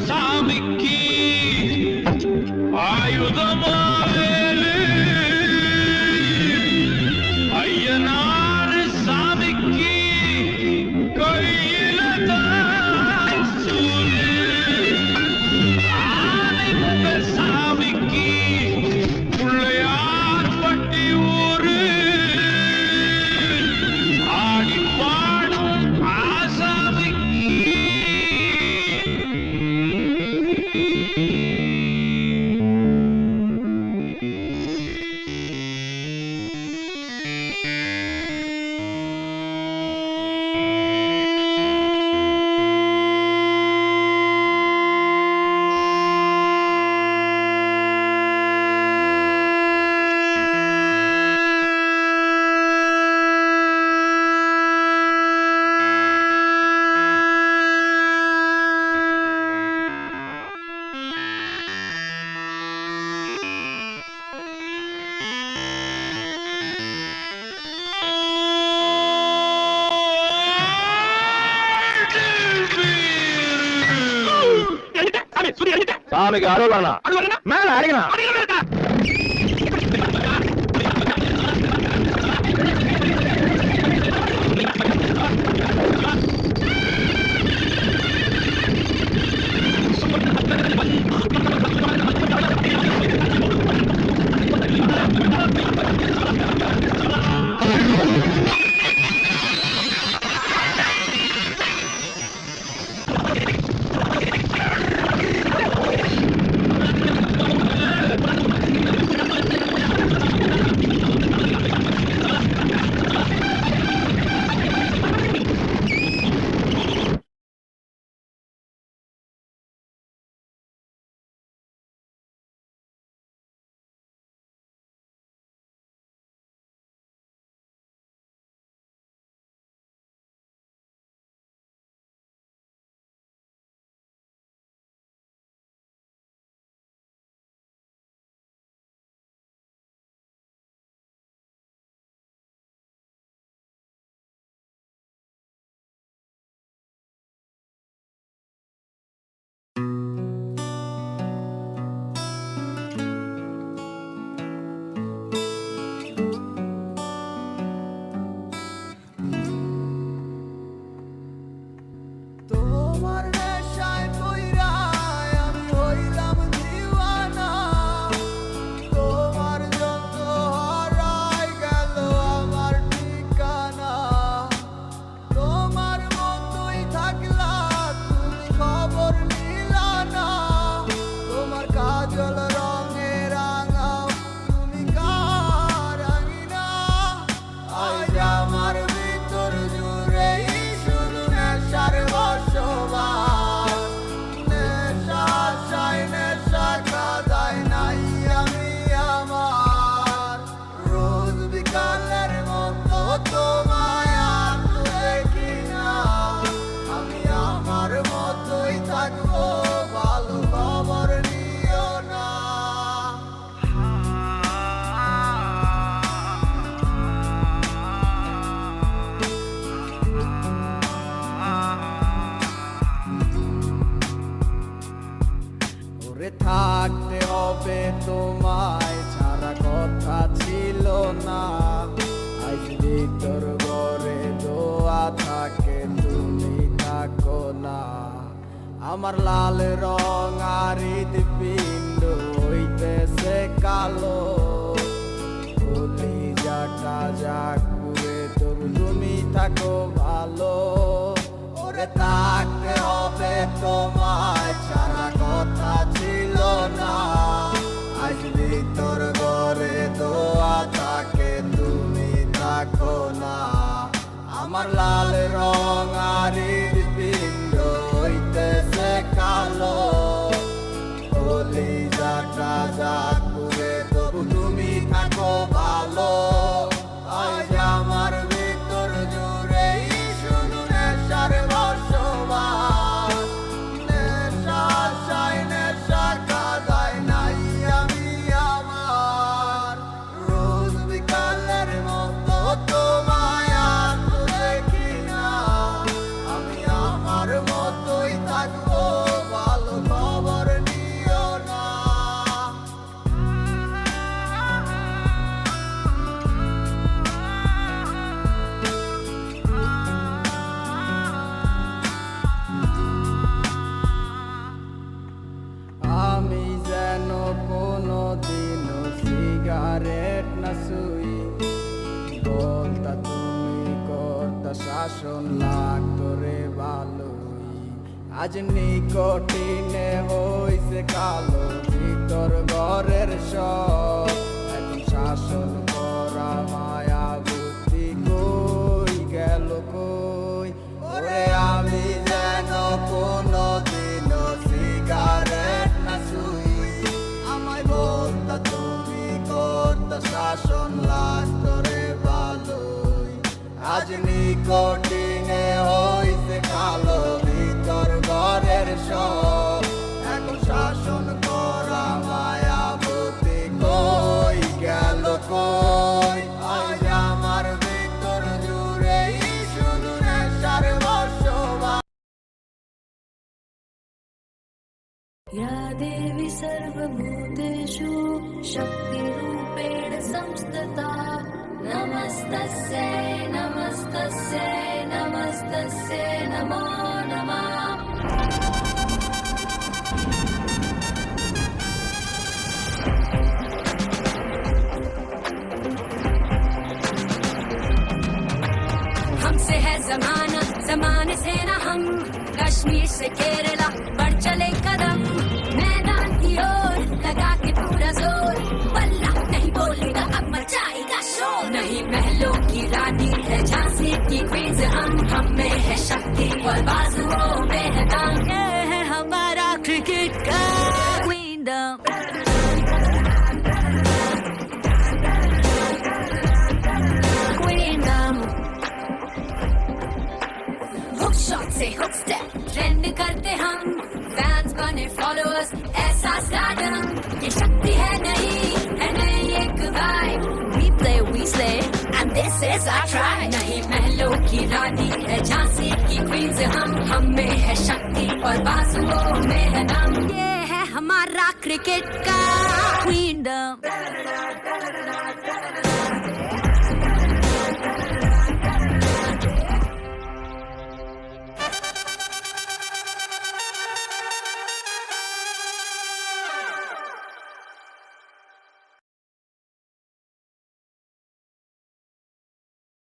சாமிக்கு ஆயுதமாவேலு ஐயனாறு சாமிக்கு கையில தான் சூழு ஆனைமுக சாமிக்கு பிள்ளையார் பட்டி ஊரு ஆடி பாடும் ஆசாமிக்கு சாமிக்கு அருளானா மேல அடிக்கணும் থাকতে হবে তোমায় ছাড়া কথা ছিল না আজ ভিতর ঘরে দোয়া থাকে তুমি থাকো না আমার লাল রং আর হৃদপিণ্ড হইতেছে কালো কলিজাটা যাক পুরে তবু তুমি থাকো ভালো ওরে থাকতে হবে তোমায় ছাড়া কথা ছিল না আজ ভিতর ঘরে দোয়া থাকে তুমি থাকো না আমার লাল রং আর হৃদপিণ্ড হইতেছে কালো কলিজাটা যাক পুরে তবু তুমি থাকো ভালো আজ আমার ভিতর জুড়ে আজ নিকটিনে হইছে কালো ভিতর ঘরের সব এখন শাসন করা মায়া বুদ্ধি কই গেল কই ওরে আমি যেন কোনো দিনও সিগারেট না শুই আমায় বলতা তুমি করতা শাসন লাগতরে ভালোই আজ নিকটিনে হইছে কালো ভিতর ঘরের সব এখন শাসন করা মায়া বুদ্ধি কই গেল কই আজ আমার ভিতর জুড়ে শুধু নেশার বসবাস या देवी सर्वभूतेषु शक्तिरूपेण संस्थिता नमस्तस्यै नमस्तस्यै नमस्तस्यै नमो नमः हमसे है जमाना जमाने से न हम कश्मीर से केरला बढ़ चले कदम मैदान की ओर लगा के पूरा जोर बल्ला नहीं बोलेगा अब मचाएगा शोर नहीं महलों की रानी है झांसी की क्वींस हम में है शक्ति और बाजुओं में है दम ये है हमारा क्रिकेट का क्वीनडम शॉट से हुक स्टेप ट्रेंड करते हम फैंस बने फॉलोअर्स ऐसा स्टारडम ये शक्ति है नहीं एक vibe we slay and this is our tribe नहीं महलों की रानी है झांसी की क्वींस हम में है शक्ति और बाजुओं में है दम ये है हमारा क्रिकेट का क्वीनडम